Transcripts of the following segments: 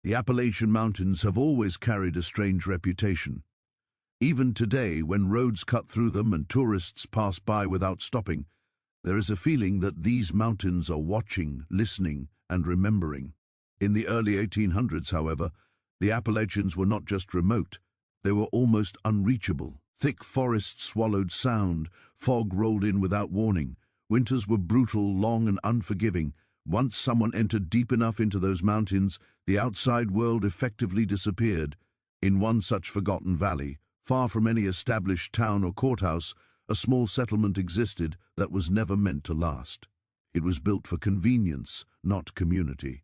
The Appalachian Mountains have always carried a strange reputation. Even today, when roads cut through them and tourists pass by without stopping, there is a feeling that these mountains are watching, listening, and remembering. In the early 1800s, however, the Appalachians were not just remote, they were almost unreachable. Thick forests swallowed sound, fog rolled in without warning. Winters were brutal, long, and unforgiving. Once someone entered deep enough into those mountains, the outside world effectively disappeared. In one such forgotten valley, far from any established town or courthouse, a small settlement existed that was never meant to last. It was built for convenience, not community.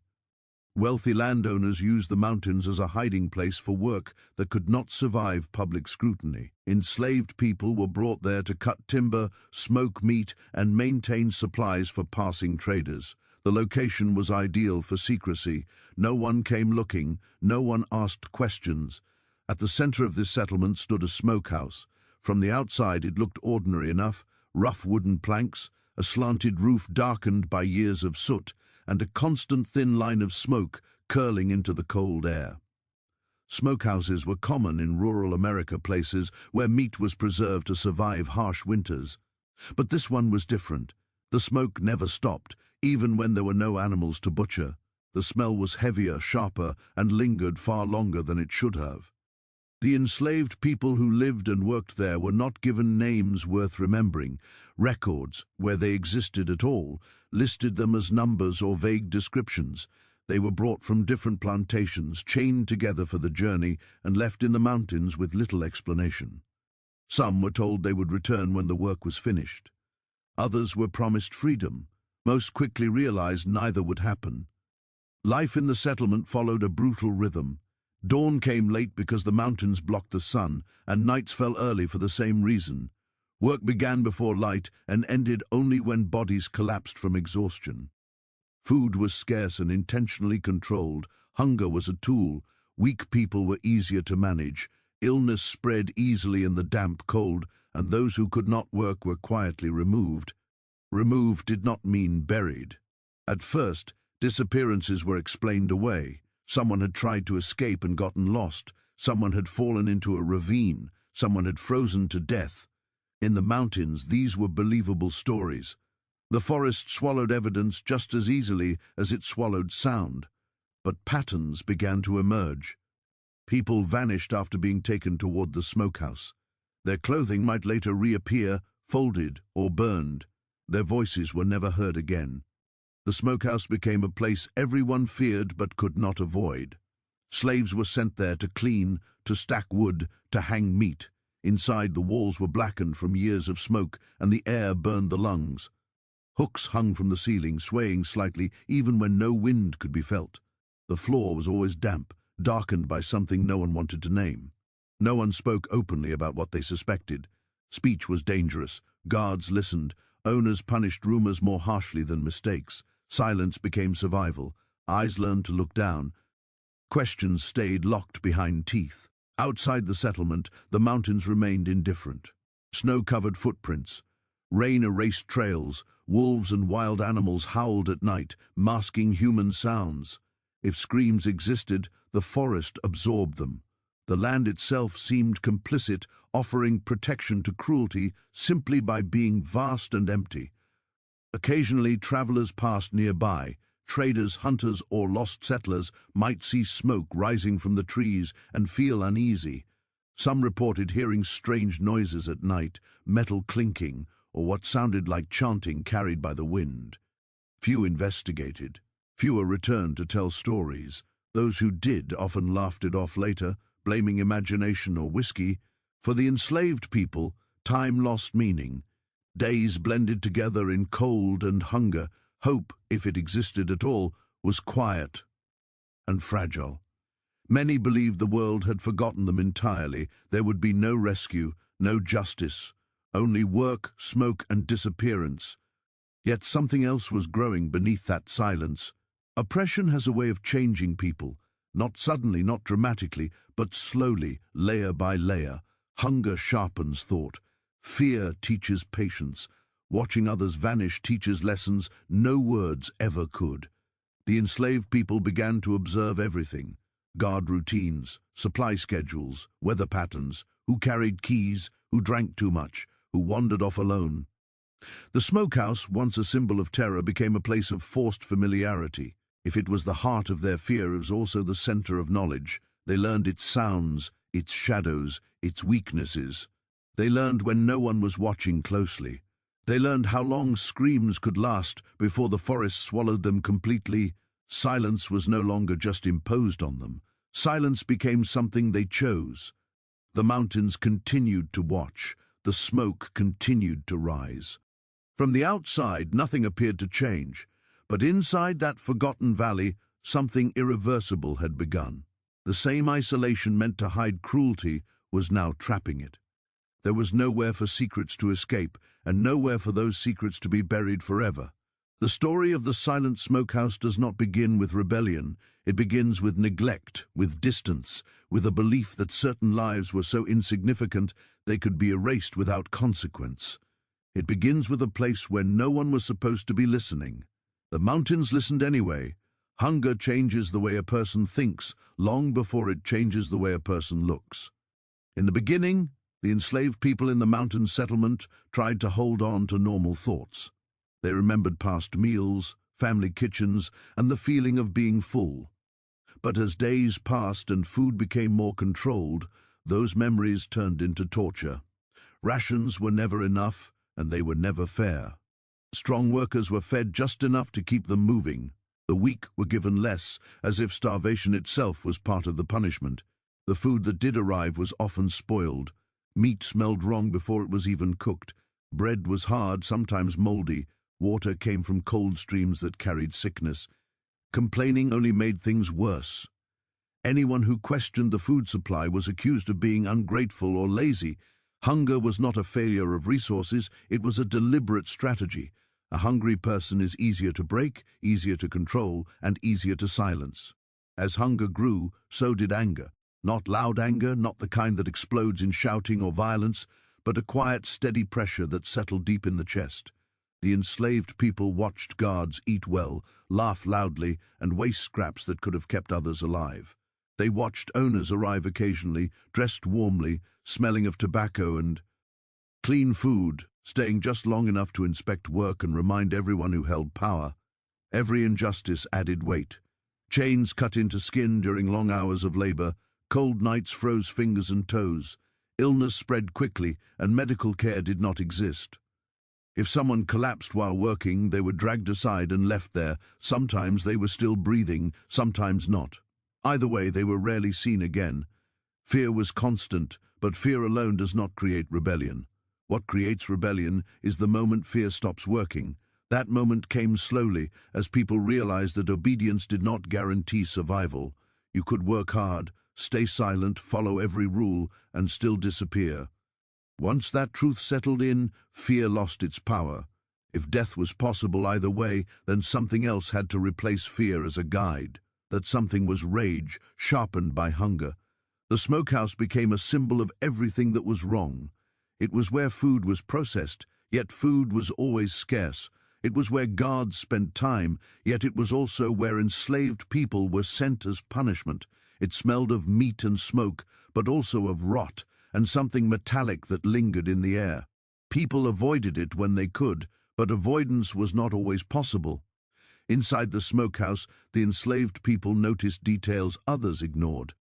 Wealthy landowners used the mountains as a hiding place for work that could not survive public scrutiny. Enslaved people were brought there to cut timber, smoke meat, and maintain supplies for passing traders. The location was ideal for secrecy. No one came looking, no one asked questions. At the center of this settlement stood a smokehouse. From the outside it looked ordinary enough: rough wooden planks, a slanted roof darkened by years of soot, and a constant thin line of smoke curling into the cold air. Smokehouses were common in rural America, places where meat was preserved to survive harsh winters. But this one was different. The smoke never stopped, even when there were no animals to butcher. The smell was heavier, sharper, and lingered far longer than it should have. The enslaved people who lived and worked there were not given names worth remembering. Records, where they existed at all, listed them as numbers or vague descriptions. They were brought from different plantations, chained together for the journey, and left in the mountains with little explanation. Some were told they would return when the work was finished. Others were promised freedom. Most quickly realized neither would happen. Life in the settlement followed a brutal rhythm. Dawn came late because the mountains blocked the sun, and nights fell early for the same reason. Work began before light and ended only when bodies collapsed from exhaustion. Food was scarce and intentionally controlled. Hunger was a tool. Weak people were easier to manage. Illness spread easily in the damp cold, and those who could not work were quietly removed. Removed did not mean buried. At first, disappearances were explained away. Someone had tried to escape and gotten lost. Someone had fallen into a ravine. Someone had frozen to death. In the mountains, these were believable stories. The forest swallowed evidence just as easily as it swallowed sound. But patterns began to emerge. People vanished after being taken toward the smokehouse. Their clothing might later reappear, folded or burned. Their voices were never heard again. The smokehouse became a place everyone feared but could not avoid. Slaves were sent there to clean, to stack wood, to hang meat. Inside, the walls were blackened from years of smoke, and the air burned the lungs. Hooks hung from the ceiling, swaying slightly even when no wind could be felt. The floor was always damp, darkened by something no one wanted to name. No one spoke openly about what they suspected. Speech was dangerous. Guards listened. Owners punished rumors more harshly than mistakes. Silence became survival. Eyes learned to look down. Questions stayed locked behind teeth. Outside the settlement, the mountains remained indifferent. Snow-covered footprints, rain-erased trails, wolves and wild animals howled at night, masking human sounds. If screams existed, the forest absorbed them. The land itself seemed complicit, offering protection to cruelty simply by being vast and empty. Occasionally, travelers passed nearby. Traders, hunters, or lost settlers might see smoke rising from the trees and feel uneasy. Some reported hearing strange noises at night, metal clinking, or what sounded like chanting carried by the wind. Few investigated. Fewer returned to tell stories. Those who did often laughed it off later, blaming imagination or whiskey. For the enslaved people, time lost meaning. Days blended together in cold and hunger. Hope, if it existed at all, was quiet and fragile. Many believed the world had forgotten them entirely. There would be no rescue, no justice, only work, smoke, and disappearance. Yet something else was growing beneath that silence. Oppression has a way of changing people, not suddenly, not dramatically, but slowly, layer by layer. Hunger sharpens thought. Fear teaches patience. Watching others vanish teaches lessons no words ever could. The enslaved people began to observe everything. Guard routines, supply schedules, weather patterns, who carried keys, who drank too much, who wandered off alone. The smokehouse, once a symbol of terror, became a place of forced familiarity. If it was the heart of their fear, it was also the center of knowledge. They learned its sounds, its shadows, its weaknesses. They learned when no one was watching closely. They learned how long screams could last before the forest swallowed them completely. Silence was no longer just imposed on them. Silence became something they chose. The mountains continued to watch. The smoke continued to rise. From the outside, nothing appeared to change, but inside that forgotten valley, something irreversible had begun. The same isolation meant to hide cruelty was now trapping it. There was nowhere for secrets to escape, and nowhere for those secrets to be buried forever. The story of the silent smokehouse does not begin with rebellion. It begins with neglect, with distance, with a belief that certain lives were so insignificant they could be erased without consequence. It begins with a place where no one was supposed to be listening. The mountains listened anyway. Hunger changes the way a person thinks, long before it changes the way a person looks. In the beginning, the enslaved people in the mountain settlement tried to hold on to normal thoughts. They remembered past meals, family kitchens, and the feeling of being full. But as days passed and food became more controlled, those memories turned into torture. Rations were never enough, and they were never fair. Strong workers were fed just enough to keep them moving. The weak were given less, as if starvation itself was part of the punishment. The food that did arrive was often spoiled. Meat smelled wrong before it was even cooked. Bread was hard, sometimes moldy. Water came from cold streams that carried sickness. Complaining only made things worse. Anyone who questioned the food supply was accused of being ungrateful or lazy. Hunger was not a failure of resources, it was a deliberate strategy. A hungry person is easier to break, easier to control, and easier to silence. As hunger grew, so did anger. Not loud anger, not the kind that explodes in shouting or violence, but a quiet, steady pressure that settled deep in the chest. The enslaved people watched guards eat well, laugh loudly, and waste scraps that could have kept others alive. They watched owners arrive occasionally, dressed warmly, smelling of tobacco and clean food, staying just long enough to inspect work and remind everyone who held power. Every injustice added weight. Chains cut into skin during long hours of labor, cold nights froze fingers and toes. Illness spread quickly, and medical care did not exist. If someone collapsed while working, they were dragged aside and left there. Sometimes they were still breathing, sometimes not. Either way, they were rarely seen again. Fear was constant, but fear alone does not create rebellion. What creates rebellion is the moment fear stops working. That moment came slowly, as people realized that obedience did not guarantee survival. You could work hard, stay silent, follow every rule, and still disappear. Once that truth settled in, fear lost its power. If death was possible either way, then something else had to replace fear as a guide. That something was rage, sharpened by hunger. The smokehouse became a symbol of everything that was wrong. It was where food was processed, yet food was always scarce. It was where guards spent time, yet it was also where enslaved people were sent as punishment. It smelled of meat and smoke, but also of rot, and something metallic that lingered in the air. People avoided it when they could, but avoidance was not always possible. Inside the smokehouse, the enslaved people noticed details others ignored.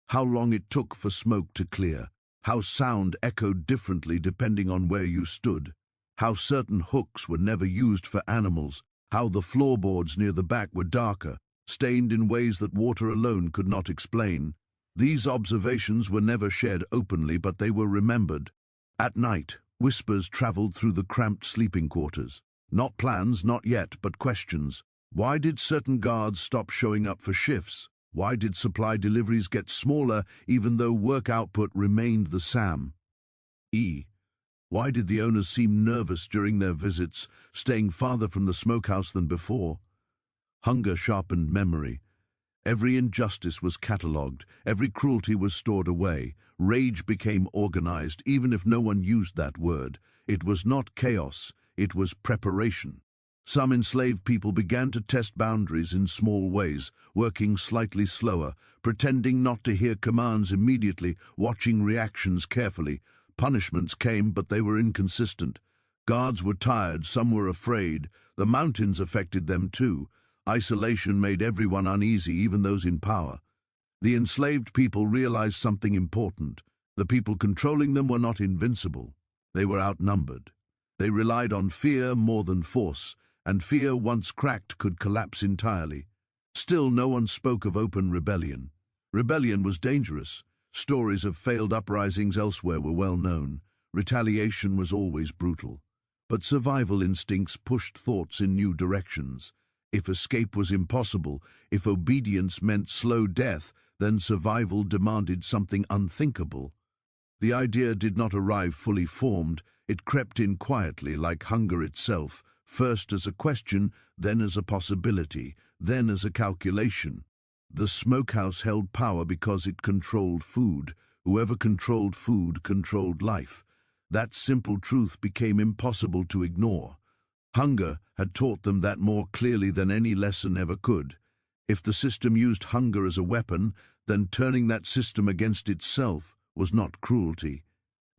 How long it took for smoke to clear, how sound echoed differently depending on where you stood, how certain hooks were never used for animals, how the floorboards near the back were darker, stained in ways that water alone could not explain. These observations were never shared openly, but they were remembered. At night, whispers traveled through the cramped sleeping quarters. Not plans, not yet, but questions. Why did certain guards stop showing up for shifts? Why did supply deliveries get smaller even though work output remained the same? Why did the owners seem nervous during their visits, staying farther from the smokehouse than before? Hunger sharpened memory. Every injustice was catalogued, every cruelty was stored away. Rage became organized, even if no one used that word. It was not chaos, it was preparation. Some enslaved people began to test boundaries in small ways, working slightly slower, pretending not to hear commands immediately, watching reactions carefully. Punishments came, but they were inconsistent. Guards were tired, some were afraid. The mountains affected them too. Isolation made everyone uneasy, even those in power. The enslaved people realized something important. The people controlling them were not invincible. They were outnumbered. They relied on fear more than force, and fear, once cracked, could collapse entirely. Still, no one spoke of open rebellion. Rebellion was dangerous. Stories of failed uprisings elsewhere were well known. Retaliation was always brutal. But survival instincts pushed thoughts in new directions. If escape was impossible, if obedience meant slow death, then survival demanded something unthinkable. The idea did not arrive fully formed. It crept in quietly, like hunger itself, first as a question, then as a possibility, then as a calculation. The smokehouse held power because it controlled food. Whoever controlled food controlled life. That simple truth became impossible to ignore. Hunger had taught them that more clearly than any lesson ever could. If the system used hunger as a weapon, then turning that system against itself was not cruelty.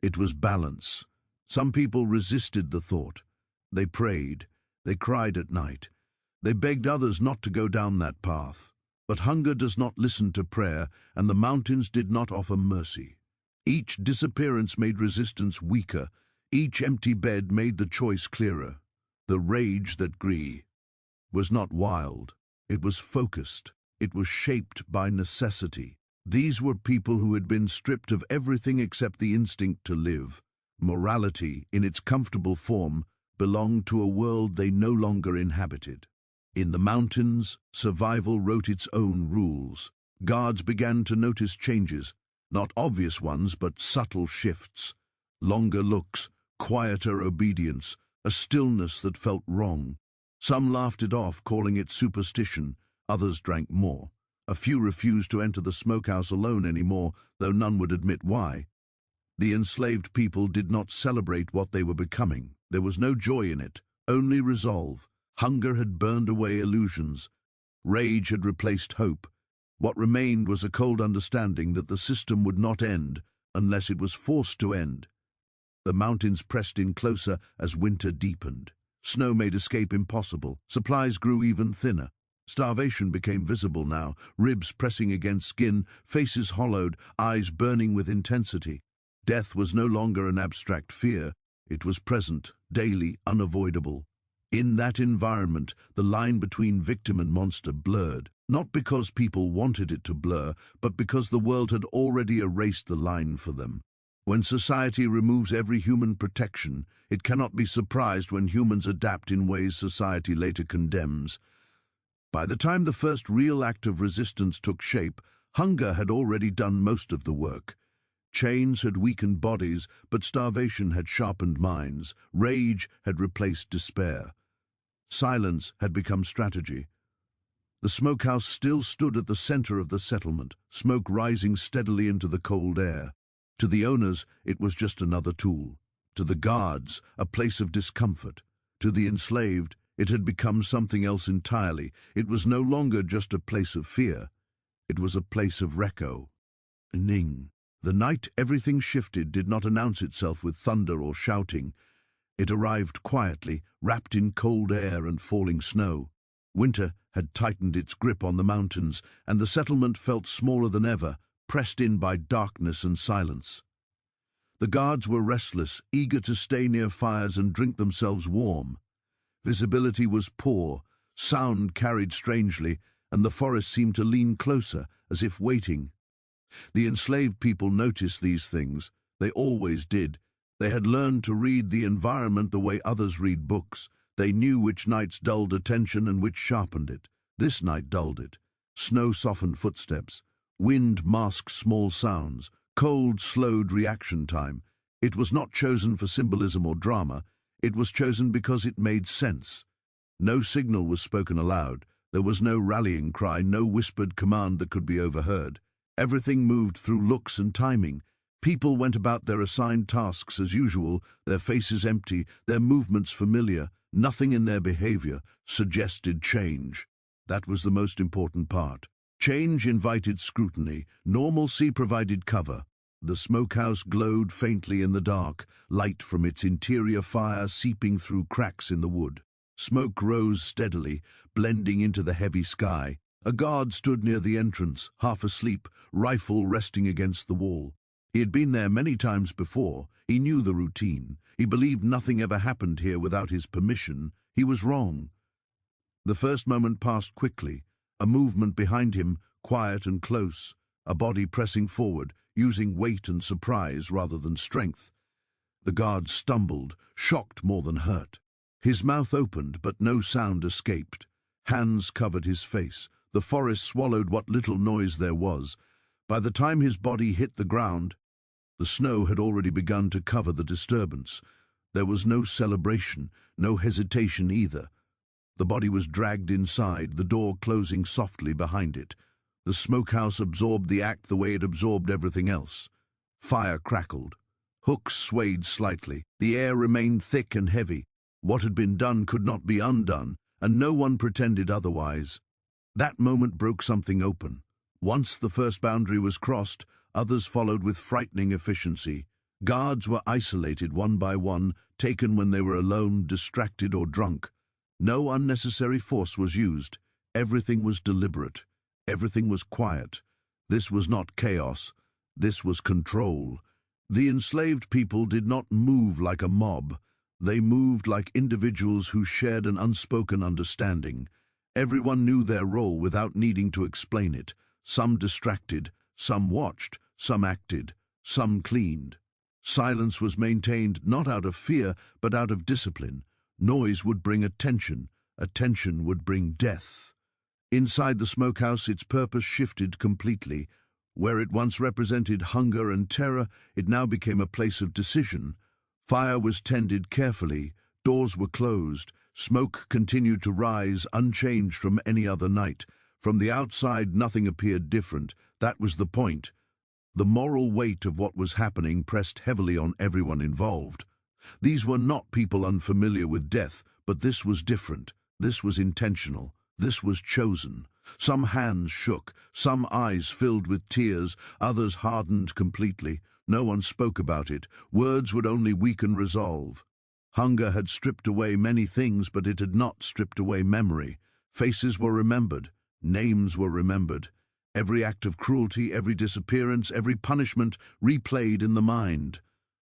It was balance. Some people resisted the thought. They prayed. They cried at night. They begged others not to go down that path. But hunger does not listen to prayer, and the mountains did not offer mercy. Each disappearance made resistance weaker. Each empty bed made the choice clearer. The rage that grew was not wild. It was focused. It was shaped by necessity. These were people who had been stripped of everything except the instinct to live. Morality, in its comfortable form, belonged to a world they no longer inhabited. In the mountains, survival wrote its own rules. Guards began to notice changes, not obvious ones, but subtle shifts. Longer looks, quieter obedience, a stillness that felt wrong. Some laughed it off, calling it superstition. Others drank more. A few refused to enter the smokehouse alone anymore, though none would admit why. The enslaved people did not celebrate what they were becoming. There was no joy in it, only resolve. Hunger had burned away illusions. Rage had replaced hope. What remained was a cold understanding that the system would not end unless it was forced to end. The mountains pressed in closer as winter deepened. Snow made escape impossible. Supplies grew even thinner. Starvation became visible now, ribs pressing against skin, faces hollowed, eyes burning with intensity. Death was no longer an abstract fear. It was present, daily, unavoidable. In that environment, the line between victim and monster blurred, not because people wanted it to blur, but because the world had already erased the line for them. When society removes every human protection, it cannot be surprised when humans adapt in ways society later condemns. By the time the first real act of resistance took shape, hunger had already done most of the work. Chains had weakened bodies, but starvation had sharpened minds. Rage had replaced despair. Silence had become strategy. The smokehouse still stood at the center of the settlement, smoke rising steadily into the cold air. To the owners, it was just another tool. To the guards, a place of discomfort. To the enslaved, it had become something else entirely. It was no longer just a place of fear. It was a place of reckoning. The night everything shifted did not announce itself with thunder or shouting. It arrived quietly, wrapped in cold air and falling snow. Winter had tightened its grip on the mountains, and the settlement felt smaller than ever, pressed in by darkness and silence. The guards were restless, eager to stay near fires and drink themselves warm. Visibility was poor, sound carried strangely, and the forest seemed to lean closer, as if waiting. The enslaved people noticed these things. They always did. They had learned to read the environment the way others read books. They knew which nights dulled attention and which sharpened it. This night dulled it. Snow softened footsteps. Wind masked small sounds. Cold slowed reaction time. It was not chosen for symbolism or drama. It was chosen because it made sense. No signal was spoken aloud. There was no rallying cry, no whispered command that could be overheard. Everything moved through looks and timing. People went about their assigned tasks as usual, their faces empty, their movements familiar. Nothing in their behavior suggested change. That was the most important part. Change invited scrutiny. Normalcy provided cover. The smokehouse glowed faintly in the dark, light from its interior fire seeping through cracks in the wood. Smoke rose steadily, blending into the heavy sky. A guard stood near the entrance, half asleep, rifle resting against the wall. He had been there many times before. He knew the routine. He believed nothing ever happened here without his permission. He was wrong. The first moment passed quickly. A movement behind him, quiet and close. A body pressing forward, using weight and surprise rather than strength. The guard stumbled, shocked more than hurt. His mouth opened, but no sound escaped. Hands covered his face. The forest swallowed what little noise there was. By the time his body hit the ground, the snow had already begun to cover the disturbance. There was no celebration, no hesitation either. The body was dragged inside, the door closing softly behind it. The smokehouse absorbed the act the way it absorbed everything else. Fire crackled. Hooks swayed slightly. The air remained thick and heavy. What had been done could not be undone, and no one pretended otherwise. That moment broke something open. Once the first boundary was crossed, others followed with frightening efficiency. Guards were isolated one by one, taken when they were alone, distracted or drunk. No unnecessary force was used. Everything was deliberate. Everything was quiet. This was not chaos. This was control. The enslaved people did not move like a mob. They moved like individuals who shared an unspoken understanding. Everyone knew their role without needing to explain it. Some distracted, some watched, some acted, some cleaned. Silence was maintained not out of fear, but out of discipline. Noise would bring attention. Attention would bring death. Inside the smokehouse, its purpose shifted completely. Where it once represented hunger and terror, it now became a place of decision. Fire was tended carefully. Doors were closed. Smoke continued to rise, unchanged from any other night. From the outside, nothing appeared different. That was the point. The moral weight of what was happening pressed heavily on everyone involved. These were not people unfamiliar with death, but this was different. This was intentional. This was chosen. Some hands shook, some eyes filled with tears, others hardened completely. No one spoke about it. Words would only weaken resolve. Hunger had stripped away many things, but it had not stripped away memory. Faces were remembered. Names were remembered. Every act of cruelty, every disappearance, every punishment replayed in the mind.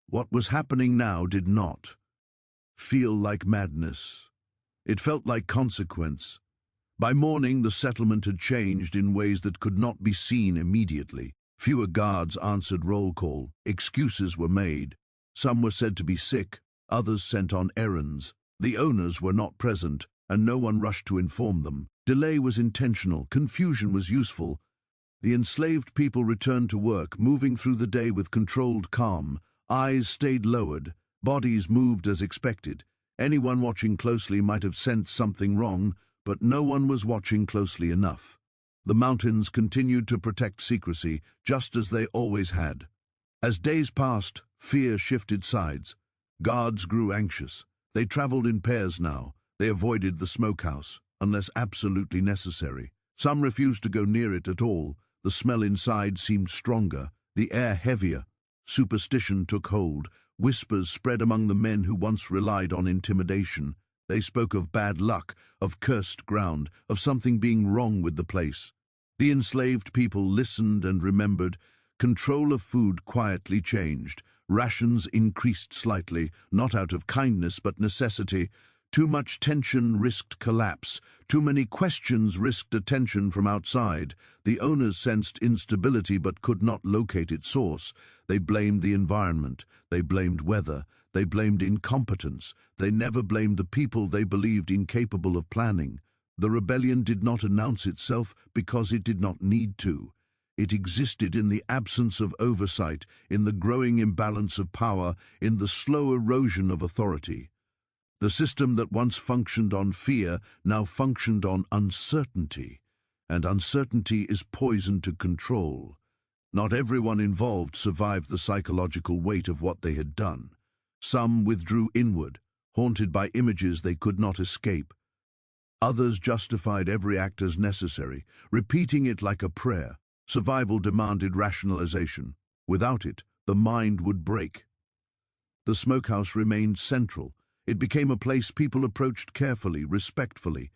What was happening now did not feel like madness. It felt like consequence. By morning, the settlement had changed in ways that could not be seen immediately. Fewer guards answered roll call. Excuses were made. Some were said to be sick, others sent on errands. The owners were not present, and no one rushed to inform them. Delay was intentional. Confusion was useful. The enslaved people returned to work, moving through the day with controlled calm. Eyes stayed lowered. Bodies moved as expected. Anyone watching closely might have sensed something wrong, but no one was watching closely enough. The mountains continued to protect secrecy, just as they always had. As days passed, fear shifted sides. Guards grew anxious. They traveled in pairs now. They avoided the smokehouse, unless absolutely necessary. Some refused to go near it at all. The smell inside seemed stronger, the air heavier. Superstition took hold. Whispers spread among the men who once relied on intimidation. They spoke of bad luck, of cursed ground, of something being wrong with the place. The enslaved people listened and remembered. Control of food quietly changed. Rations increased slightly, not out of kindness but necessity. Too much tension risked collapse. Too many questions risked attention from outside. The owners sensed instability but could not locate its source. They blamed the environment. They blamed weather. They blamed incompetence. They never blamed the people they believed incapable of planning. The rebellion did not announce itself because it did not need to. It existed in the absence of oversight, in the growing imbalance of power, in the slow erosion of authority. The system that once functioned on fear now functioned on uncertainty, and uncertainty is poison to control. Not everyone involved survived the psychological weight of what they had done. Some withdrew inward, haunted by images they could not escape. Others justified every act as necessary, repeating it like a prayer. Survival demanded rationalization. Without it, the mind would break. The smokehouse remained central. It became a place people approached carefully, respectfully,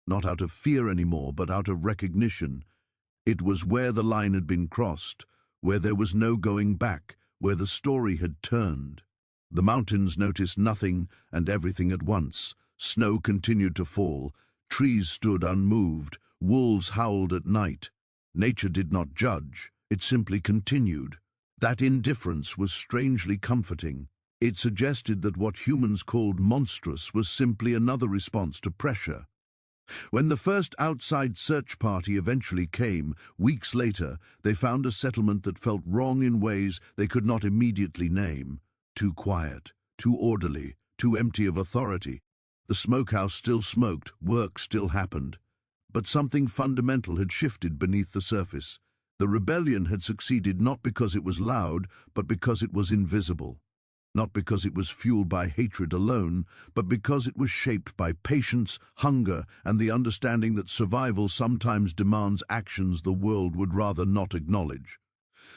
not out of fear anymore, but out of recognition. It was where the line had been crossed, where there was no going back, where the story had turned. The mountains noticed nothing and everything at once. Snow continued to fall. Trees stood unmoved. Wolves howled at night. Nature did not judge. It simply continued. That indifference was strangely comforting. It suggested that what humans called monstrous was simply another response to pressure. When the first outside search party eventually came, weeks later, they found a settlement that felt wrong in ways they could not immediately name. Too quiet, too orderly, too empty of authority. The smokehouse still smoked, work still happened. But something fundamental had shifted beneath the surface. The rebellion had succeeded not because it was loud, but because it was invisible. Not because it was fueled by hatred alone, but because it was shaped by patience, hunger, and the understanding that survival sometimes demands actions the world would rather not acknowledge.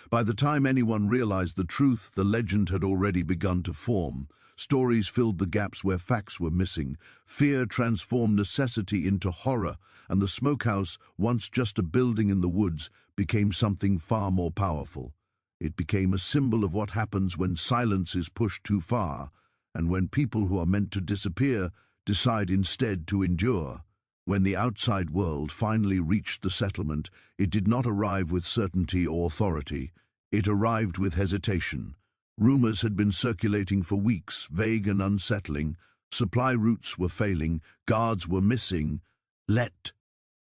By the time anyone realized the truth, the legend had already begun to form. Stories filled the gaps where facts were missing. Fear transformed necessity into horror, and the smokehouse, once just a building in the woods, became something far more powerful. It became a symbol of what happens when silence is pushed too far, and when people who are meant to disappear decide instead to endure. When the outside world finally reached the settlement, it did not arrive with certainty or authority. It arrived with hesitation. Rumors had been circulating for weeks, vague and unsettling. Supply routes were failing, guards were missing.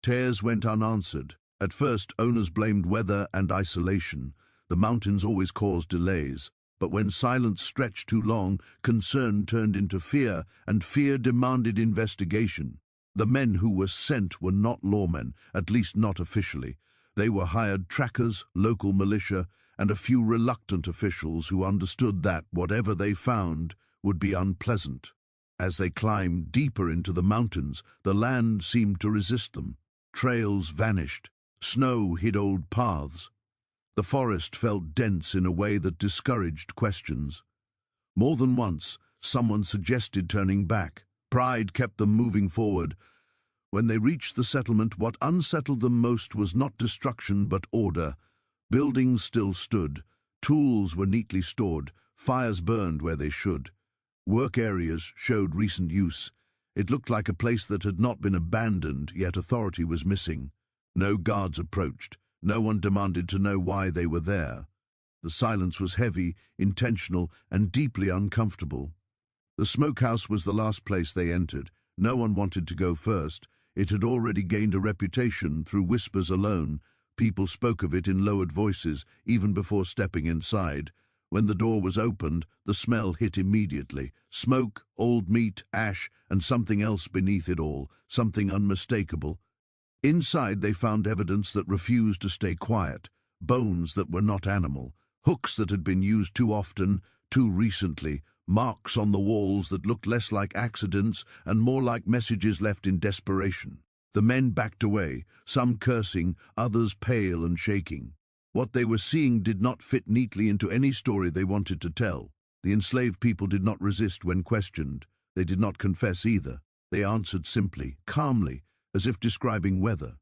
Tears went unanswered. At first, owners blamed weather and isolation. The mountains always caused delays. But when silence stretched too long, concern turned into fear, and fear demanded investigation. The men who were sent were not lawmen, at least not officially. They were hired trackers, local militia, and a few reluctant officials who understood that whatever they found would be unpleasant. As they climbed deeper into the mountains, the land seemed to resist them. Trails vanished. Snow hid old paths. The forest felt dense in a way that discouraged questions. More than once, someone suggested turning back. Pride kept them moving forward. When they reached the settlement, what unsettled them most was not destruction but order. Buildings still stood. Tools were neatly stored. Fires burned where they should. Work areas showed recent use. It looked like a place that had not been abandoned, yet authority was missing. No guards approached. No one demanded to know why they were there. The silence was heavy, intentional, and deeply uncomfortable. The smokehouse was the last place they entered. No one wanted to go first. It had already gained a reputation through whispers alone. People spoke of it in lowered voices, even before stepping inside. When the door was opened, the smell hit immediately. Smoke, old meat, ash, and something else beneath it all, something unmistakable. Inside they found evidence that refused to stay quiet, bones that were not animal, hooks that had been used too often, too recently, marks on the walls that looked less like accidents and more like messages left in desperation. The men backed away, some cursing, others pale and shaking. What they were seeing did not fit neatly into any story they wanted to tell. The enslaved people did not resist when questioned. They did not confess either. They answered simply, calmly, as if describing weather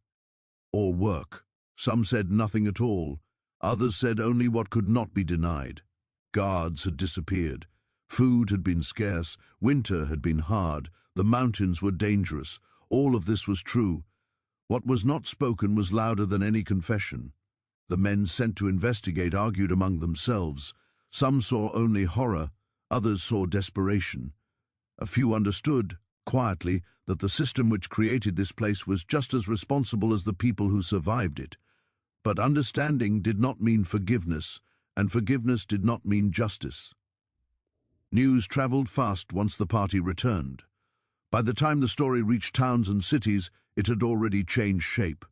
or work. Some said nothing at all. Others said only what could not be denied. Guards had disappeared. Food had been scarce. Winter had been hard. The mountains were dangerous. All of this was true. What was not spoken was louder than any confession. The men sent to investigate argued among themselves. Some saw only horror. Others saw desperation. A few understood, quietly, that the system which created this place was just as responsible as the people who survived it. But understanding did not mean forgiveness, and forgiveness did not mean justice. News traveled fast once the party returned. By the time the story reached towns and cities, it had already changed shape.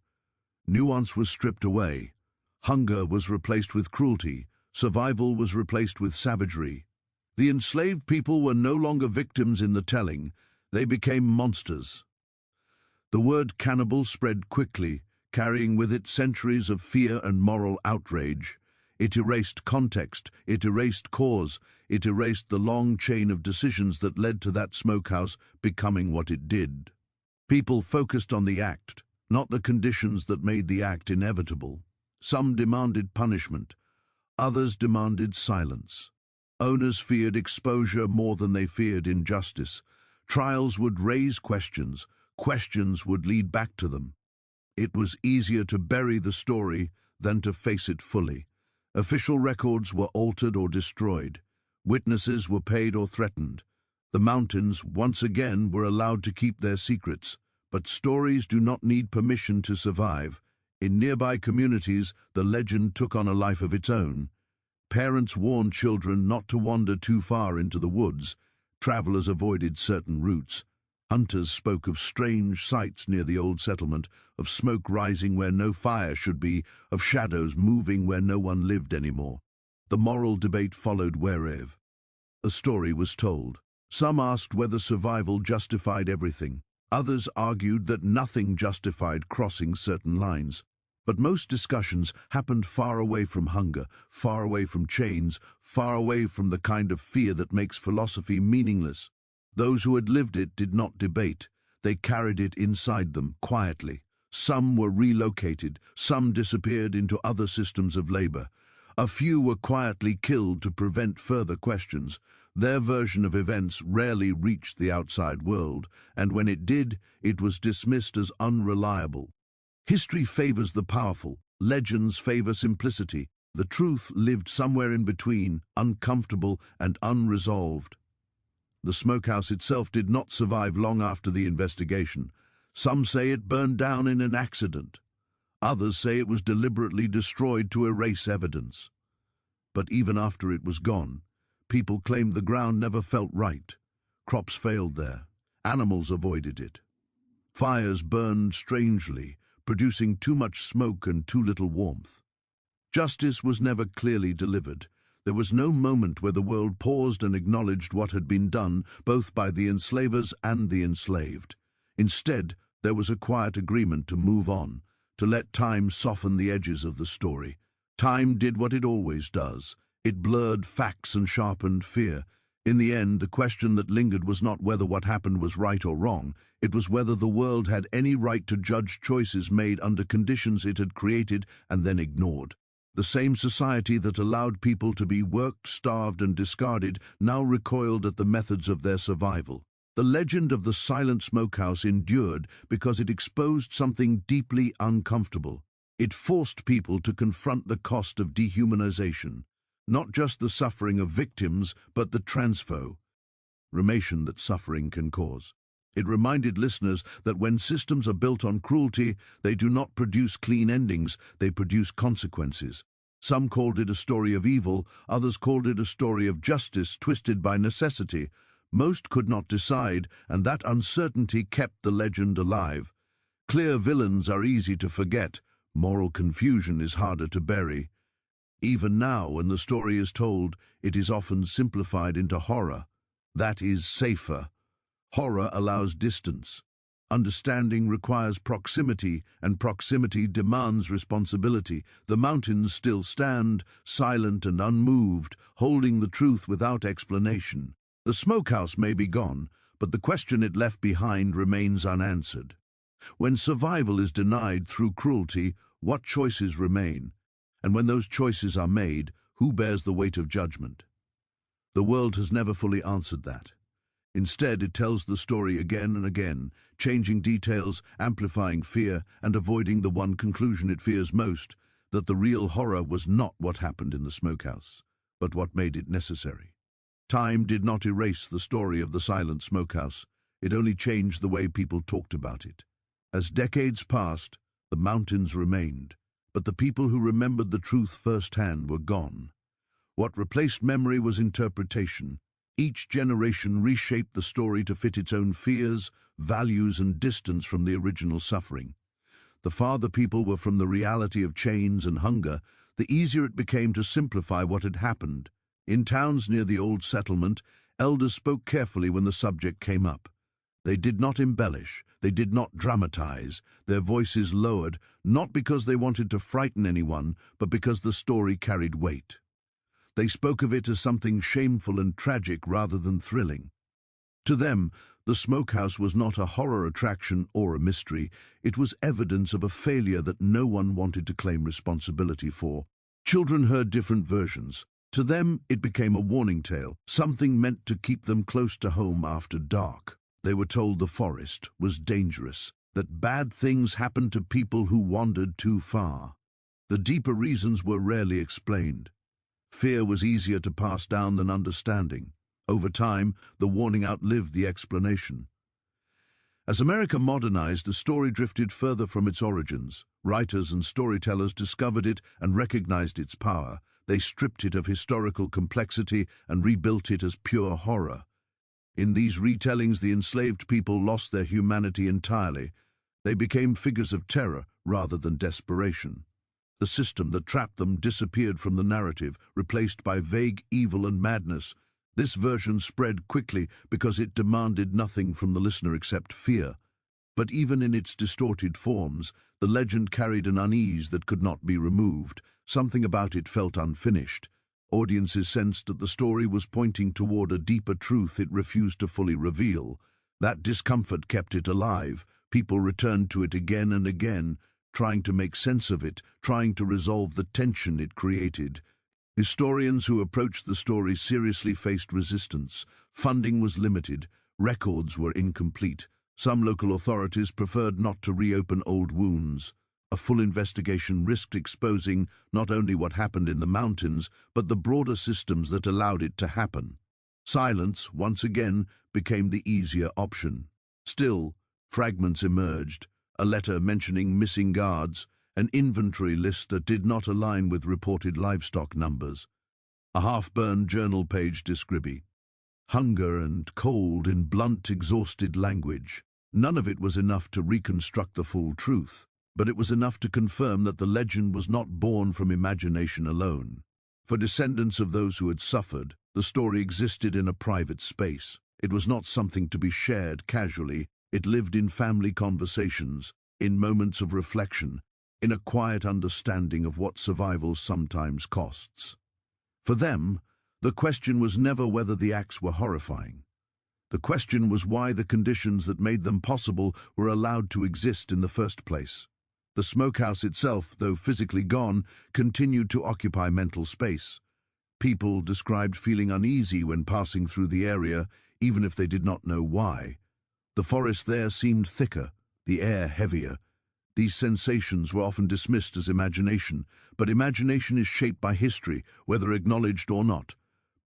Nuance was stripped away. Hunger was replaced with cruelty. Survival was replaced with savagery. The enslaved people were no longer victims in the telling. They became monsters. The word cannibal spread quickly, carrying with it centuries of fear and moral outrage. It erased context, it erased cause, it erased the long chain of decisions that led to that smokehouse becoming what it did. People focused on the act, not the conditions that made the act inevitable. Some demanded punishment, others demanded silence. Owners feared exposure more than they feared injustice. Trials would raise questions, questions would lead back to them. It was easier to bury the story than to face it fully. Official records were altered or destroyed. Witnesses were paid or threatened. The mountains, once again, were allowed to keep their secrets. But stories do not need permission to survive. In nearby communities, the legend took on a life of its own. Parents warned children not to wander too far into the woods. Travelers avoided certain routes. Hunters spoke of strange sights near the old settlement, of smoke rising where no fire should be, of shadows moving where no one lived anymore. The moral debate followed wherever. A story was told. Some asked whether survival justified everything. Others argued that nothing justified crossing certain lines. But most discussions happened far away from hunger, far away from chains, far away from the kind of fear that makes philosophy meaningless. Those who had lived it did not debate. They carried it inside them, quietly. Some were relocated, some disappeared into other systems of labor. A few were quietly killed to prevent further questions. Their version of events rarely reached the outside world, and when it did, it was dismissed as unreliable. History favors the powerful, legends favor simplicity. The truth lived somewhere in between, uncomfortable and unresolved. The smokehouse itself did not survive long after the investigation. Some say it burned down in an accident. Others say it was deliberately destroyed to erase evidence. But even after it was gone, people claimed the ground never felt right. Crops failed there. Animals avoided it. Fires burned strangely, producing too much smoke and too little warmth. Justice was never clearly delivered. There was no moment where the world paused and acknowledged what had been done, both by the enslavers and the enslaved. Instead, there was a quiet agreement to move on, to let time soften the edges of the story. Time did what it always does. It blurred facts and sharpened fear. In the end, the question that lingered was not whether what happened was right or wrong. It was whether the world had any right to judge choices made under conditions it had created and then ignored. The same society that allowed people to be worked, starved, and discarded now recoiled at the methods of their survival. The legend of the silent smokehouse endured because it exposed something deeply uncomfortable. It forced people to confront the cost of dehumanization, not just the suffering of victims, but the transformation that suffering can cause. It reminded listeners that when systems are built on cruelty, they do not produce clean endings, they produce consequences. Some called it a story of evil, others called it a story of justice twisted by necessity. Most could not decide, and that uncertainty kept the legend alive. Clear villains are easy to forget, moral confusion is harder to bury. Even now, when the story is told, it is often simplified into horror. That is safer. Horror allows distance. Understanding requires proximity, and proximity demands responsibility. The mountains still stand, silent and unmoved, holding the truth without explanation. The smokehouse may be gone, but the question it left behind remains unanswered. When survival is denied through cruelty, what choices remain? And when those choices are made, who bears the weight of judgment? The world has never fully answered that. Instead, it tells the story again and again, changing details, amplifying fear, and avoiding the one conclusion it fears most, that the real horror was not what happened in the smokehouse, but what made it necessary. Time did not erase the story of the silent smokehouse. It only changed the way people talked about it. As decades passed, the mountains remained, but the people who remembered the truth firsthand were gone. What replaced memory was interpretation. Each generation reshaped the story to fit its own fears, values, and distance from the original suffering. the farther people were from the reality of chains and hunger, the easier it became to simplify what had happened. In towns near the old settlement, elders spoke carefully when the subject came up. They did not embellish, they did not dramatize, their voices lowered, not because they wanted to frighten anyone, but because the story carried weight. They spoke of it as something shameful and tragic rather than thrilling. To them, the Smokehouse was not a horror attraction or a mystery. It was evidence of a failure that no one wanted to claim responsibility for. Children heard different versions. To them, it became a warning tale, something meant to keep them close to home after dark. They were told the forest was dangerous, that bad things happened to people who wandered too far. The deeper reasons were rarely explained. Fear was easier to pass down than understanding. Over time, the warning outlived the explanation. As America modernized, the story drifted further from its origins. Writers and storytellers discovered it and recognized its power. They stripped it of historical complexity and rebuilt it as pure horror. In these retellings, the enslaved people lost their humanity entirely. They became figures of terror rather than desperation. The system that trapped them disappeared from the narrative, replaced by vague evil and madness. This version spread quickly because it demanded nothing from the listener except fear. But even in its distorted forms, the legend carried an unease that could not be removed. Something about it felt unfinished. Audiences sensed that the story was pointing toward a deeper truth it refused to fully reveal. That discomfort kept it alive. People returned to it again and again, trying to make sense of it, trying to resolve the tension it created. Historians who approached the story seriously faced resistance. Funding was limited. Records were incomplete. Some local authorities preferred not to reopen old wounds. A full investigation risked exposing not only what happened in the mountains, but the broader systems that allowed it to happen. Silence, once again, became the easier option. Still, fragments emerged, a letter mentioning missing guards, an inventory list that did not align with reported livestock numbers, a half-burned journal page describing hunger and cold in blunt, exhausted language. None of it was enough to reconstruct the full truth, but it was enough to confirm that the legend was not born from imagination alone. For descendants of those who had suffered, the story existed in a private space. It was not something to be shared casually. It lived in family conversations, in moments of reflection, in a quiet understanding of what survival sometimes costs. For them, the question was never whether the acts were horrifying. The question was why the conditions that made them possible were allowed to exist in the first place. The smokehouse itself, though physically gone, continued to occupy mental space. People described feeling uneasy when passing through the area, even if they did not know why. The forest there seemed thicker, the air heavier. These sensations were often dismissed as imagination, but imagination is shaped by history, whether acknowledged or not.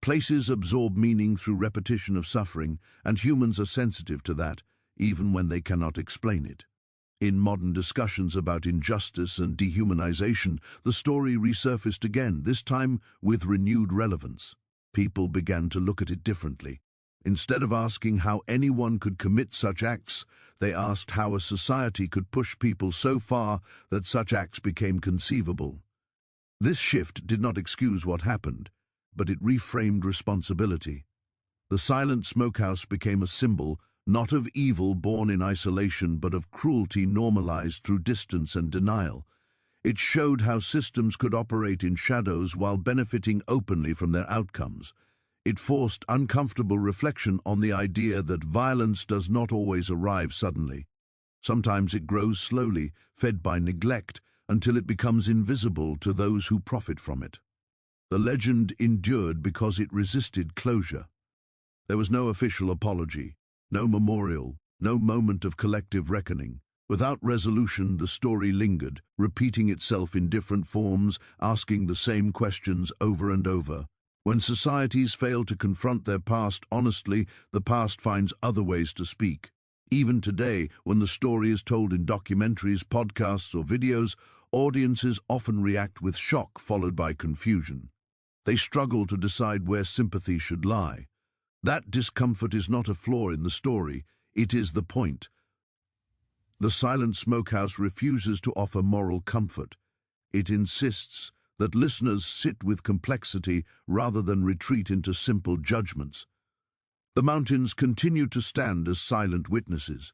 Places absorb meaning through repetition of suffering, and humans are sensitive to that, even when they cannot explain it. In modern discussions about injustice and dehumanization, the story resurfaced again, this time with renewed relevance. People began to look at it differently. Instead of asking how anyone could commit such acts, they asked how a society could push people so far that such acts became conceivable. This shift did not excuse what happened, but it reframed responsibility. The silent smokehouse became a symbol, not of evil born in isolation, but of cruelty normalized through distance and denial. It showed how systems could operate in shadows while benefiting openly from their outcomes. It forced uncomfortable reflection on the idea that violence does not always arrive suddenly. Sometimes it grows slowly, fed by neglect, until it becomes invisible to those who profit from it. The legend endured because it resisted closure. There was no official apology, no memorial, no moment of collective reckoning. Without resolution, the story lingered, repeating itself in different forms, asking the same questions over and over. When societies fail to confront their past honestly, the past finds other ways to speak. Even today, when the story is told in documentaries, podcasts, or videos, audiences often react with shock followed by confusion. They struggle to decide where sympathy should lie. That discomfort is not a flaw in the story, it is the point. The silent smokehouse refuses to offer moral comfort. It insists that listeners sit with complexity rather than retreat into simple judgments. The mountains continue to stand as silent witnesses.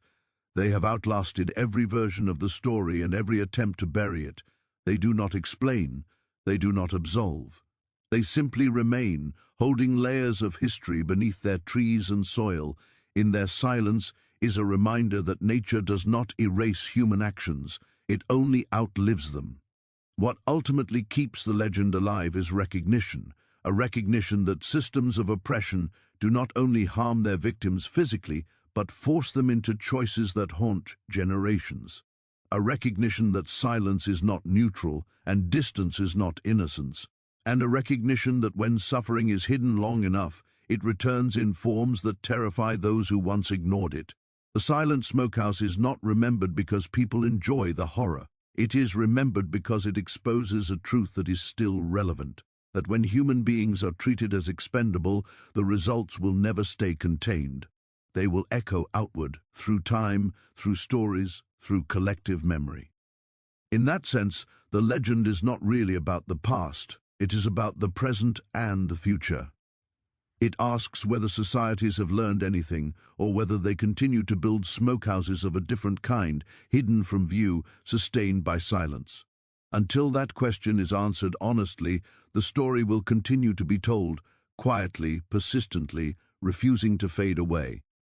They have outlasted every version of the story and every attempt to bury it. They do not explain. They do not absolve. They simply remain, holding layers of history beneath their trees and soil. In their silence is a reminder that nature does not erase human actions. It only outlives them. What ultimately keeps the legend alive is recognition, a recognition that systems of oppression do not only harm their victims physically, but force them into choices that haunt generations. A recognition that silence is not neutral and distance is not innocence. And a recognition that when suffering is hidden long enough, it returns in forms that terrify those who once ignored it. The silent smokehouse is not remembered because people enjoy the horror. It is remembered because it exposes a truth that is still relevant, that when human beings are treated as expendable, the results will never stay contained. They will echo outward, through time, through stories, through collective memory. In that sense, the legend is not really about the past. It is about the present and the future. It asks whether societies have learned anything, or whether they continue to build smokehouses of a different kind, hidden from view, sustained by silence. Until that question is answered honestly, the story will continue to be told, quietly, persistently, refusing to fade away.